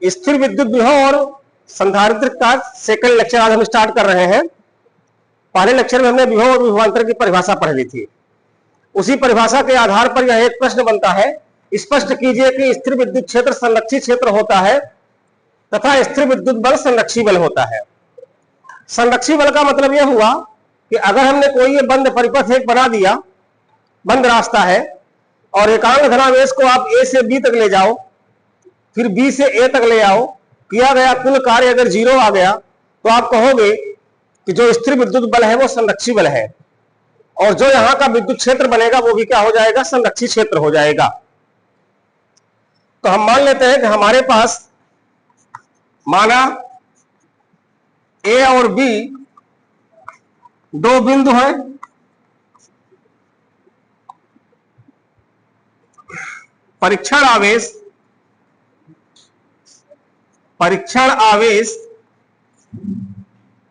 स्थिर विद्युत विभव और संधारित्र का सेकंड लेक्चर आज हम स्टार्ट कर रहे हैं। पहले लेक्चर में हमने विभव और विभवांतर की परिभाषा पढ़ ली थी। उसी परिभाषा के आधार पर यह एक प्रश्न बनता है, स्पष्ट कीजिए कि स्थिर विद्युत क्षेत्र संरक्षी क्षेत्र होता है तथा स्थिर विद्युत बल संरक्षी बल होता है। संरक्षी बल का मतलब यह हुआ कि अगर हमने कोई ये बंद परिपथ एक बना दिया, बंद रास्ता है, और एकांक धनावेश को आप ए से बी तक ले जाओ, फिर बी से ए तक ले आओ, किया गया कुल कार्य अगर 0 आ गया तो आप कहोगे कि जो स्थिर विद्युत बल है वो संरक्षी बल है, और जो यहां का विद्युत क्षेत्र बनेगा वो भी क्या हो जाएगा, संरक्षी क्षेत्र हो जाएगा। तो हम मान लेते हैं कि हमारे पास माना ए और बी दो बिंदु हैं, परीक्षण आवेश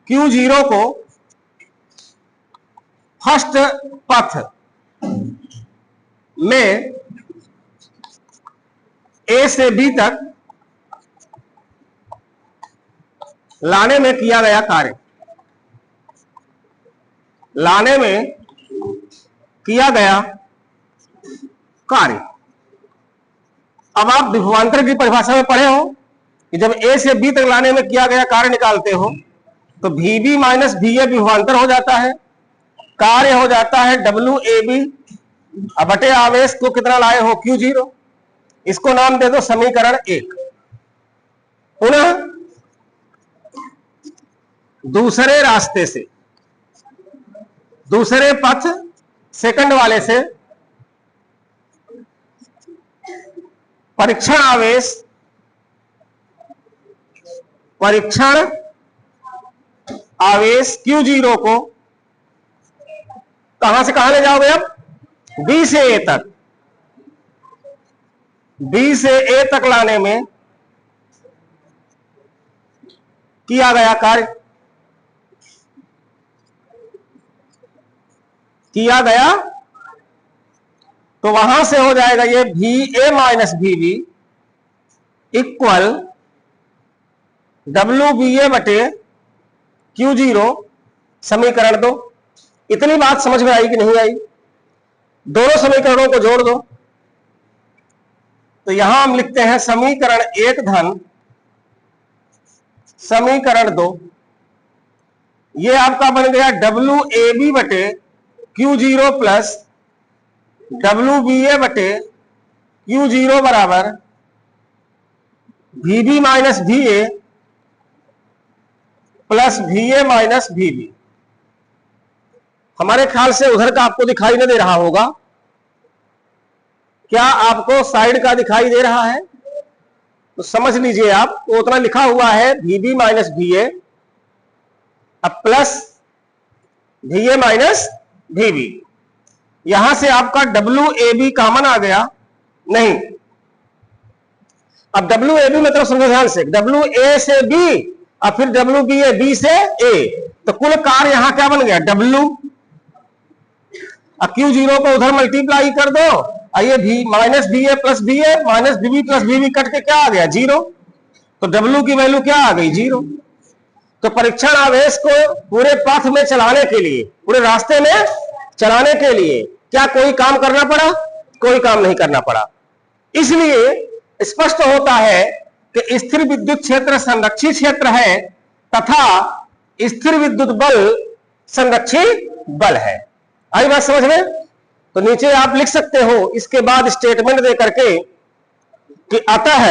Q0 को फर्स्ट पथ में ए से बी तक लाने में किया गया कार्य, अब आप विभवांतर की परिभाषा में पढ़े हो कि जब ए से बी तक लाने में किया गया कार्य निकालते हो तो VB माइनस VA विभवांतर हो जाता है, कार्य हो जाता है WAB, बटे आवेश को कितना लाए हो, Q0। इसको नाम दे दो समीकरण 1। पुनः दूसरे रास्ते से, दूसरे पथ सेकंड वाले से परीक्षण आवेश Q0 को कहां से कहां ले जाओगे, अब B से A तक, B से A तक लाने में किया गया कार्य, तो वहां से हो जाएगा ये VA minus VB equal WBA बटे Q0 समीकरण 2। इतनी बात समझ में आई कि नहीं आई? दोनों समीकरणों को जोड़ दो तो यहां हम लिखते हैं समीकरण 1 धन समीकरण 2, ये आपका बन गया WAB बटे Q0 प्लस WBA बटे Q0 बराबर VB minus VA plus VA minus VB। हमारे ख्याल से उधर का आपको दिखाई नहीं दे रहा होगा, क्या आपको साइड का दिखाई दे रहा है? तो समझ लीजिए आप, तो उतना लिखा हुआ है VB माइनस VA अब प्लस VA माइनस VB। यहां से आपका WAB कॉमन आ गया नहीं, अब WAB मतलब समझो ध्यान से, WA से B और फिर WBA B से A, तो कुल कार्य यहां क्या बन गया, W। अब Q0 को उधर मल्टीप्लाई कर दो, आइए V minus VA plus VA minus VB plus VB cut के क्या आ गया, 0। तो W की वैल्यू क्या आ गई, 0। तो परीक्षण आवेश को पूरे पथ में चलाने के लिए, पूरे रास्ते में चलाने के लिए क्या कोई काम करना पड़ा? कोई काम नहीं करना पड़ा। इसलिए स्पष्ट होता है कि स्थिर विद्युत क्षेत्र संरक्षी क्षेत्र है तथा स्थिर विद्युत बल संरक्षी बल है। आई बात समझ में? तो नीचे आप लिख सकते हो इसके बाद स्टेटमेंट दे करके कि अतः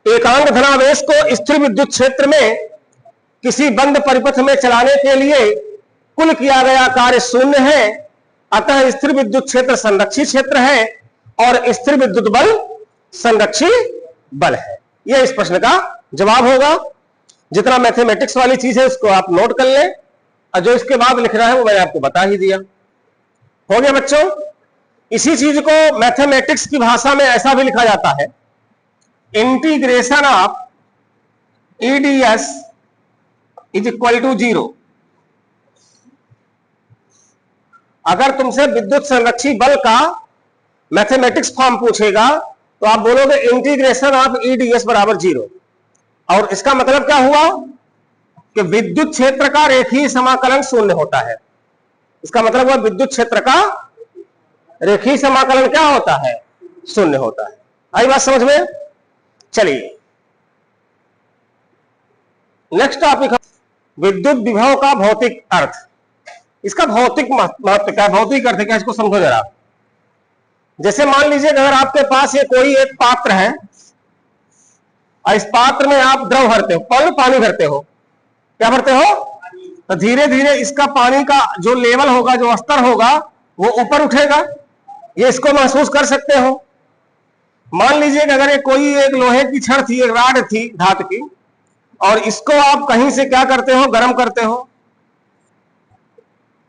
एकांक धनावेश को स्थिर विद्युत क्षेत्र में किसी बंद परिपथ में चलाने के लिए कुल किया गया कार्य 0 है, अतः स्थिर विद्युत क्षेत्र संरक्षी क्षेत्र है और स्थिर विद्युत बल संरक्षी बल है। यह इस प्रश्न का जवाब होगा। जितना मैथमेटिक्स वाली चीज है उसको आप नोट कर लें, और जो इसके बाद लिखना है वो मैंने आपको बता ही दिया। हो गया बच्चों? इसी चीज को मैथमेटिक्स की भाषा में ऐसा भी लिखा जाता है, integration of EDS is equal to 0। अगर तुमसे विद्युत संरक्षी बल का मैथमेटिक्स फॉर्म पूछेगा तो आप बोलोगे इंटीग्रेशन ऑफ ईडीएस बराबर 0। और इसका मतलब क्या हुआ कि विद्युत क्षेत्र का रेखीय समाकलन शून्य होता है। इसका मतलब हुआ विद्युत क्षेत्र का रेखीय समाकलन क्या होता है? शून्य होता है। आई बात समझ में? चलिए नेक्स्ट टॉपिक, विद्युत विभव का भौतिक अर्थ। इसका भौतिक महत्व क्या, भौतिक अर्थ क्या, इसको समझो जरा। जैसे मान लीजिए अगर आपके पास ये कोई एक पात्र है और इस पात्र में आप द्रव भरते हो, पानी भरते हो, क्या भरते हो? तो धीरे धीरे इसका पानी का जो लेवल होगा, जो स्तर होगा, वो ऊपर उठेगा। ये इसको महसूस कर सकते हो। मान लीजिए कि अगर ये कोई एक लोहे की छड़ थी, एक राड थी धातु की, और इसको आप कहीं से क्या करते हो? गर्म करते हो।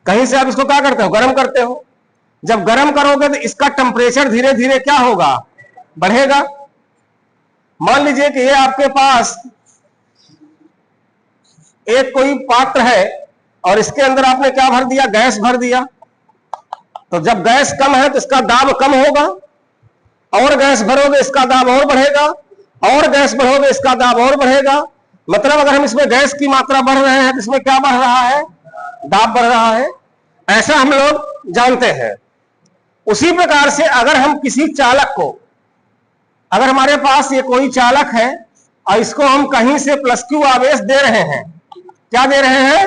कहीं से आप इसको क्या करते हो? गर्म करते हो। जब गर्म करोगे तो इसका टेम्परेचर धीरे धीरे क्या होगा? बढ़ेगा। मान लीजिए कि ये आपके पास एक कोई पात्र है और इसके अंदर आपने क्या भर दिया? गैस भर दिया। तो जब गैस कम है तो इसका दाब कम होगा, और गैस भरोगे इसका दाब और बढ़ेगा, और गैस भरोगे इसका दाब और बढ़ेगा। मतलब अगर हम इसमें गैस की मात्रा बढ़ रहे हैं तो इसमें क्या बढ़ रहा है? दाब बढ़ रहा है। ऐसा हम लोग जानते हैं। उसी प्रकार से अगर हम किसी चालक को, अगर हमारे पास ये कोई चालक है और इसको हम कहीं से प्लस क्यू आवेश दे रहे हैं, क्या दे रहे हैं?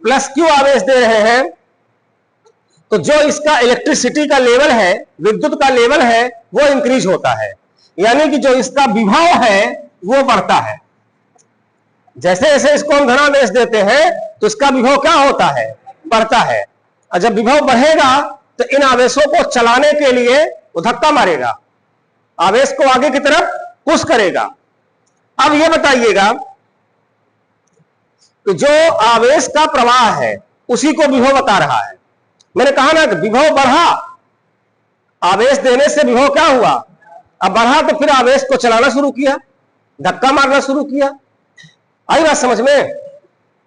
प्लस क्यू आवेश दे रहे हैं, तो जो इसका इलेक्ट्रिसिटी का लेवल है, विद्युत का लेवल है, वो इंक्रीज होता है। यानी कि जो इसका विभव है वो बढ़ता है। जैसे जैसे इसको हम धनावेश देते हैं तो इसका विभव क्या होता है? बढ़ता है। और जब विभव बढ़ेगा तो इन आवेशों को चलाने के लिए वो धक्का मारेगा, आवेश को आगे की तरफ पुश करेगा। अब ये बताइएगा कि जो आवेश का प्रवाह है उसी को विभव बता रहा है। मैंने कहा ना कि विभव बढ़ा, आवेश देने से विभव क्या हुआ? अब बढ़ा तो फिर आवेश को चलाना शुरू किया, धक्का मारना शुरू किया। आई बात समझ में?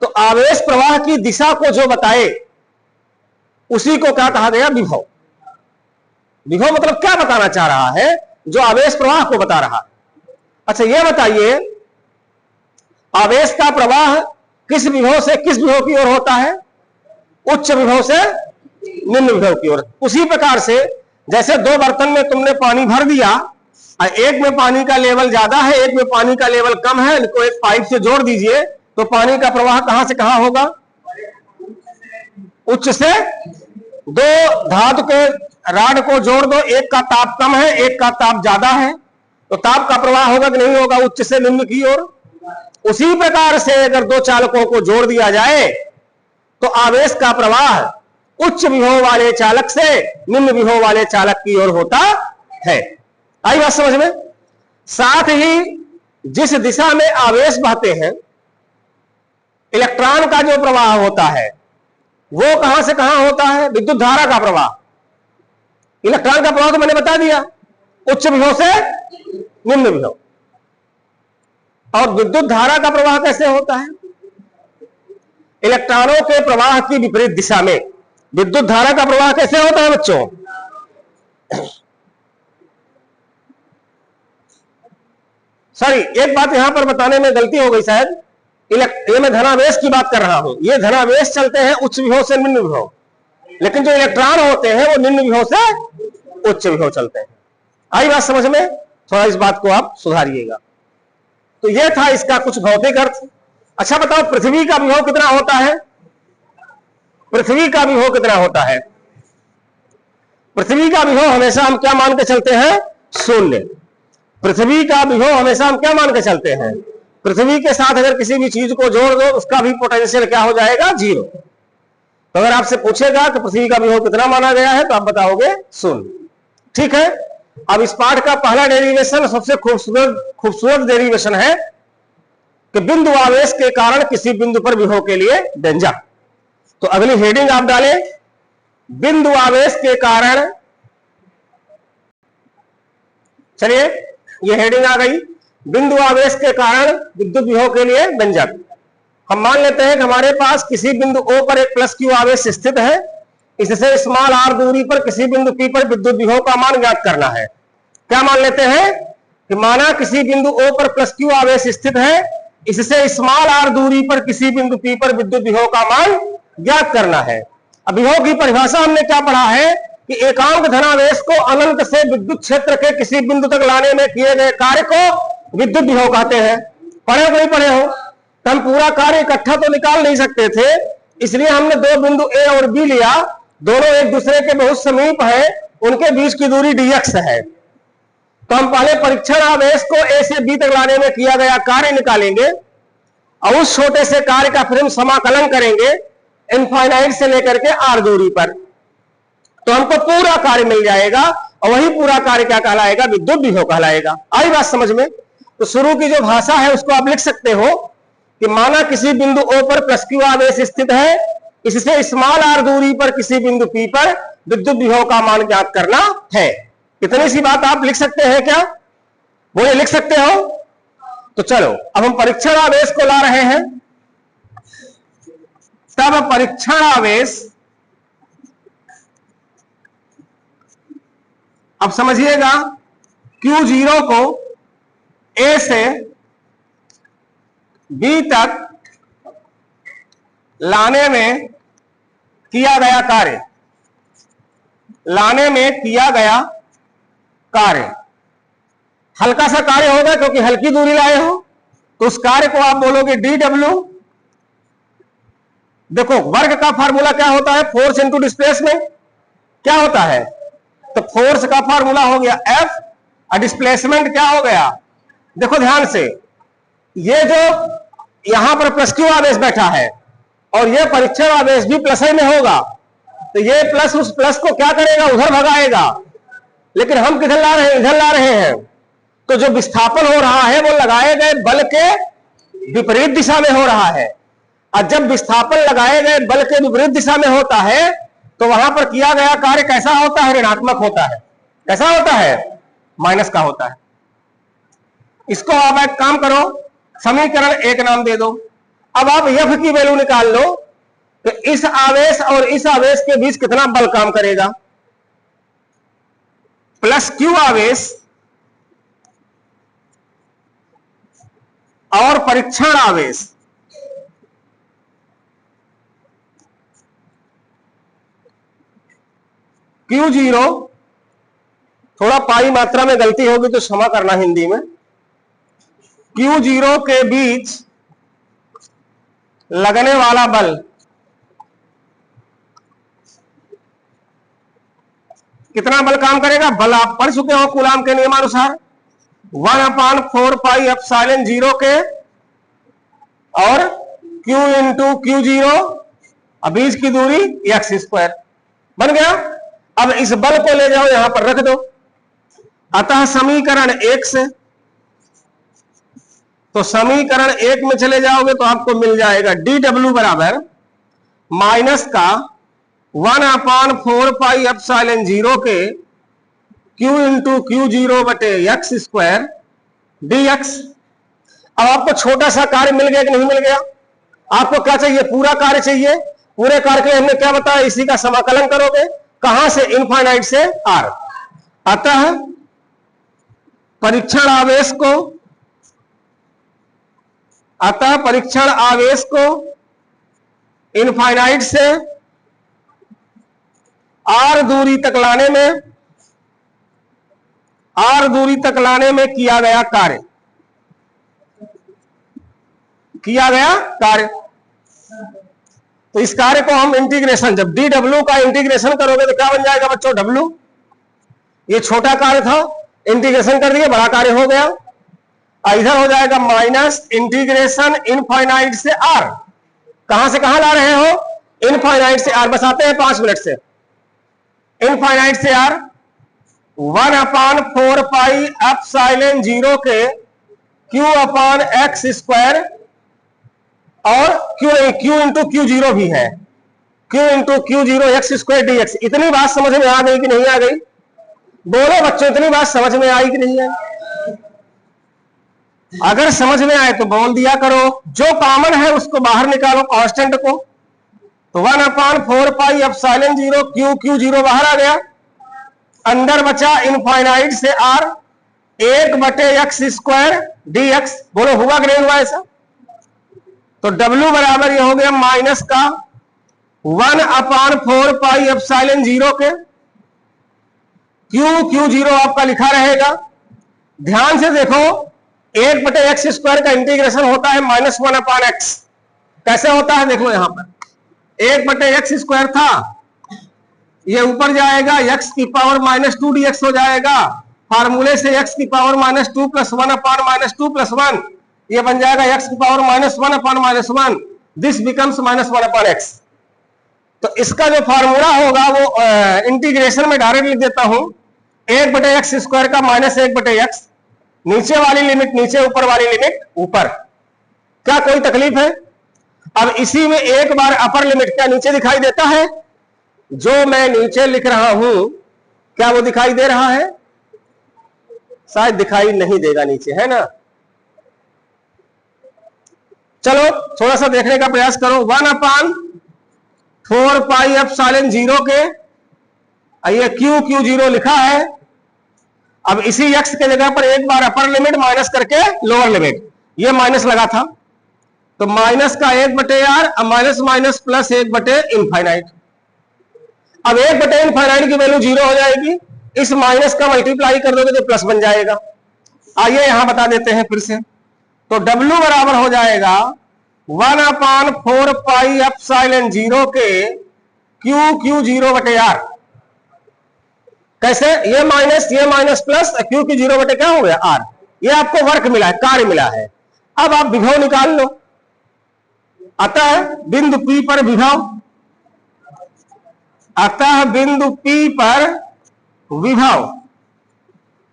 तो आवेश प्रवाह की दिशा को जो बताए उसी को क्या कहा गया? विभव। विभव मतलब क्या बताना चाह रहा है? जो आवेश प्रवाह को बता रहा है। अच्छा ये बताइए, आवेश का प्रवाह किस विभव से किस विभव की ओर होता है? उच्च विभव से निम्न विभव की ओर। उसी प्रकार से जैसे दो बर्तन में तुमने पानी भर दिया, एक में पानी का लेवल ज्यादा है, एक में पानी का लेवल कम है, इनको एक पाइप से जोड़ दीजिए तो पानी का प्रवाह कहां से कहां होगा? उच्च से। दो धातु के राड को जोड़ दो, एक का ताप कम है, एक का ताप ज्यादा है, तो ताप का प्रवाह होगा कि नहीं होगा? उच्च से निम्न की ओर। उसी प्रकार से अगर दो चालकों को जोड़ दिया जाए तो आवेश का प्रवाह उच्च विभव वाले चालक से निम्न विभव वाले चालक की ओर होता है। आई बात समझ में? साथ ही जिस दिशा में आवेश बहते हैं, इलेक्ट्रॉन का जो प्रवाह होता है वो कहां से कहां होता है? विद्युत धारा का प्रवाह। इलेक्ट्रॉन का प्रवाह तो मैंने बता दिया, उच्च विभव से निम्न विभव। और विद्युत धारा का प्रवाह कैसे होता है? इलेक्ट्रॉनों के प्रवाह की विपरीत दिशा में विद्युत धारा का प्रवाह कैसे होता है बच्चों? सॉरी, एक बात यहां पर बताने में गलती हो गई शायद। ये मैं धनावेश की बात कर रहा हूं। ये धनावेश चलते हैं उच्च विभव से निम्न विभव, लेकिन जो इलेक्ट्रॉन होते हैं वो निम्न विभव से उच्च विभव चलते हैं। आई बात समझ में? थोड़ा इस बात को आप सुधारिएगा। तो ये था इसका कुछ भौतिक अर्थ। अच्छा बताओ, पृथ्वी का विभव कितना होता है? पृथ्वी का विभव कितना होता है? पृथ्वी का विभव हमेशा हम क्या मान के चलते हैं? शून्य। पृथ्वी का विभव हमेशा हम क्या मान के चलते हैं? पृथ्वी के साथ अगर किसी भी चीज को जोड़ दो उसका भी पोटेंशियल क्या हो जाएगा? 0। तो अगर आपसे पूछेगा कि पृथ्वी का विभव कितना माना गया है तो आप बताओगे 0। ठीक है। अब इस पाठ का पहला डेरिवेशन सबसे खूबसूरत डेरिवेशन है कि बिंदु आवेश के कारण किसी बिंदु पर विभव के लिए व्यंजक। तो अगली हेडिंग आप डालें, बिंदु आवेश के कारण। चलिए ये हेडिंग आ गई, बिंदु आवेश के कारण विद्युत विभव के लिए व्यंजक। हम मान लेते हैं कि हमारे पास किसी बिंदु O पर एक प्लस क्यू आवेश स्थित है। इससे स्मॉल r दूरी पर किसी बिंदु P पर विद्युत विभव का मान ज्ञात करना है। क्या मान लेते हैं कि माना किसी बिंदु O पर प्लस Q आवेश स्थित है, इससे स्मॉल r दूरी पर किसी बिंदु P पर विद्युत विभव का मान ज्ञात करना है। अब विभव की परिभाषा हमने क्या पढ़ा है कि एकांक धनावेश को अनंत से विद्युत क्षेत्र के किसी बिंदु तक लाने में किए गए कार्य को विद्युत विभव कहते हैं। पढ़े हो नहीं पढ़े हो? तो हम पूरा कार्य इकट्ठा तो निकाल नहीं सकते थे, इसलिए हमने दो बिंदु A और B लिया, दोनों एक दूसरे के बहुत समीप है, उनके बीच की दूरी dx है। तो हम पहले परीक्षण आवेश को A से B तक लाने में किया गया कार्य निकालेंगे और उस छोटे से कार्य का फिर हम समाकलन करेंगे इनफाइनाइट से लेकर के r दूरी पर, तो हमको पूरा कार्य मिल जाएगा और वही पूरा कार्य क्या कहलाएगा? विद्युत विभव कहलाएगा। आई बात समझ में? तो शुरू की जो भाषा है उसको आप लिख सकते हो कि माना किसी बिंदु O पर प्लस Q आवेश स्थित है, इससे स्मॉल r दूरी पर किसी बिंदु P पर विद्युत विभव का मान ज्ञात करना है। इतनी सी बात आप लिख सकते हैं क्या? बोले लिख सकते हो? तो चलो अब हम परीक्षण आवेश को ला रहे हैं। तब परीक्षण आवेश, अब समझिएगा, Q0 को A से B तक लाने में किया गया कार्य, हल्का सा कार्य होगा क्योंकि हल्की दूरी लाए हो, तो उस कार्य को आप बोलोगे dw। देखो वर्ग का फार्मूला क्या होता है? Force into displacement. क्या होता है? तो फोर्स का फार्मूला हो गया F और डिस्प्लेसमेंट क्या हो गया? देखो ध्यान से, ये जो यहां पर प्लस Q आवेश बैठा है और ये परीक्षण आवेश भी प्लस में होगा, तो ये प्लस उस प्लस को क्या करेगा? उधर भगाएगा। लेकिन हम किधर ला रहे हैं? इधर ला रहे हैं। तो जो विस्थापन हो रहा है वो लगाए गए बल के विपरीत दिशा में हो रहा है, और जब विस्थापन लगाए गए बल के विपरीत दिशा में होता है तो वहां पर किया गया कार्य कैसा होता है? ऋणात्मक होता है। कैसा होता है? माइनस का होता है। इसको आप एक काम करो, समीकरण 1 नाम दे दो। अब आप F की वैल्यू निकाल लो तो इस आवेश और इस आवेश के बीच कितना बल काम करेगा? प्लस Q आवेश और परीक्षण आवेश, Q0, थोड़ा पाई मात्रा में गलती होगी तो क्षमा करना हिंदी में, Q0 के बीच लगने वाला बल कितना बल काम करेगा? बल आप पढ़ चुके हो कूलाम के नियमानुसार, 1/4 पाई एप्सिलॉन 0 के और Q इंटू Q0 और बीच की दूरी x²। बन गया। अब इस बल को ले जाओ यहां पर रख दो। अतः समीकरण 1 से, तो समीकरण 1 में चले जाओगे तो आपको मिल जाएगा dw बराबर माइनस का 1/4 पाई एप्सिलॉन 0 के Q इंटू Q0 बटे x² dx। अब आपको छोटा सा कार्य मिल गया कि नहीं मिल गया? आपको क्या चाहिए? पूरा कार्य चाहिए। पूरे कार्य के लिए हमने क्या बताया? इसी का समाकलन करोगे। कहां से? इनफाइनाइट से r। अतः परीक्षण आवेश को इनफाइनाइट से r दूरी तक लाने में किया गया कार्य। तो इस कार्य को हम इंटीग्रेशन, जब dw का इंटीग्रेशन करोगे तो क्या बन जाएगा बच्चों? w। ये छोटा कार्य था, इंटीग्रेशन कर दिए, बड़ा कार्य हो गया। इधर हो जाएगा माइनस इंटीग्रेशन इनफाइनाइट से r। कहां से कहां ला रहे हो? इनफाइनाइट से r। बस आते हैं 5 मिनट से। इनफाइनाइट से r 1/4 पाई एप्सिलॉन 0 के Q/x² और Q इंटू Q0 भी है, Q into Q0 x² dx। इतनी बात समझ में आ गई कि नहीं आ गई? बोलो बच्चों, इतनी बात समझ में आई कि नहीं आई? अगर समझ में आए तो बोल दिया करो। जो कॉमन है उसको बाहर निकालो, कांस्टेंट को। तो 1/4 पाई एप्सिलॉन 0 Q0 बाहर आ गया, अंदर बचा इनफाइनाइट से r 1/x² dx। बोलो हुआ कि नहीं हुआ ऐसा? तो W बराबर ये हो गया माइनस का 1/4πε0 के Q0 आपका लिखा रहेगा। ध्यान से देखो 1/x² का इंटीग्रेशन होता है -1/x। कैसे होता है देखो, यहां पर 1/x² था, ये ऊपर जाएगा x की पावर -2 dx हो जाएगा। फार्मूले से x की पावर -2 + 1/-2 + 1 ये बन जाएगा x की पावर -1/-1। This becomes -1/x। तो इसका जो फार्मूला होगा वो इंटीग्रेशन में डायरेक्ट लिख देता हूं, 1/x² का -1/x, नीचे वाली लिमिट नीचे, ऊपर वाली लिमिट ऊपर। क्या कोई तकलीफ है? अब इसी में एक बार अपर लिमिट क्या नीचे दिखाई देता है? जो मैं नीचे लिख रहा हूं क्या वो दिखाई दे रहा है? शायद दिखाई नहीं देगा नीचे, है ना? चलो थोड़ा सा देखने का प्रयास करो। 1/4πε0 के ये Q0 लिखा है। अब इसी x के जगह पर एक बार अपर लिमिट माइनस करके लोअर लिमिट, ये माइनस लगा था तो माइनस का 1/r, माइनस माइनस प्लस 1/∞। अब 1/∞ की वैल्यू 0 हो जाएगी, इस माइनस का मल्टीप्लाई कर दोगे तो प्लस बन जाएगा। आइए यहां बता देते हैं फिर से। तो W बराबर हो जाएगा 1/4πε0 के Q0/r। कैसे? ये माइनस प्लस Q0 क्या हो गया r। ये आपको वर्क मिला है, कार्य मिला है। अब आप विभव निकाल लो। अतः बिंदु P पर विभव, अतः बिंदु P पर विभव,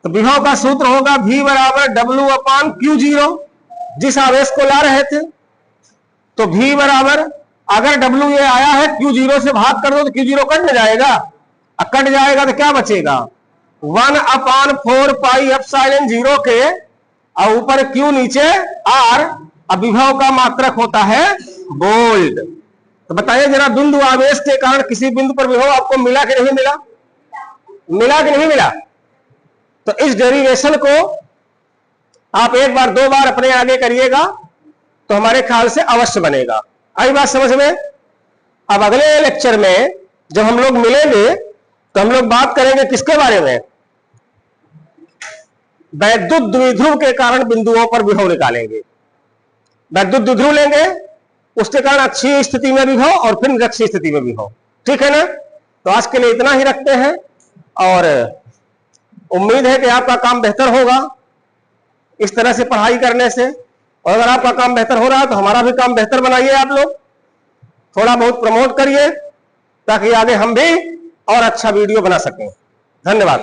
तो विभव का सूत्र होगा V बराबर W/Q0, जिस आवेश को ला रहे थे। तो V बराबर, अगर W ये आया है Q0 से भाग कर दो तो Q0 कट न जाएगा, कट जाएगा तो क्या बचेगा? 1/4πε0 के, और ऊपर Q नीचे R। अब विभव का मात्रक होता है वोल्ट। तो बताइए जरा, बिंदु आवेश के कारण किसी बिंदु पर विभव आपको मिला कि नहीं मिला? मिला कि नहीं मिला? तो इस डेरिवेशन को आप एक बार दो बार अपने आगे करिएगा तो हमारे ख्याल से अवश्य बनेगा। आई बात समझ में? अब अगले लेक्चर में जब हम लोग मिलेंगे तो हम लोग बात करेंगे किसके बारे में? वैद्युत द्विध्रुव के कारण बिंदुओं पर विभव निकालेंगे। वैद्युत द्विध्रुव लेंगे, उसके कारण अक्षीय स्थिति में विभव और फिर निरक्षीय स्थिति में विभव। ठीक है ना? तो आज के लिए इतना ही रखते हैं और उम्मीद है कि आपका काम बेहतर होगा इस तरह से पढ़ाई करने से। और अगर आपका काम बेहतर हो रहा है तो हमारा भी काम बेहतर बनाइए। आप लोग थोड़ा बहुत प्रमोट करिए ताकि आगे हम भी और अच्छा वीडियो बना सकें। धन्यवाद।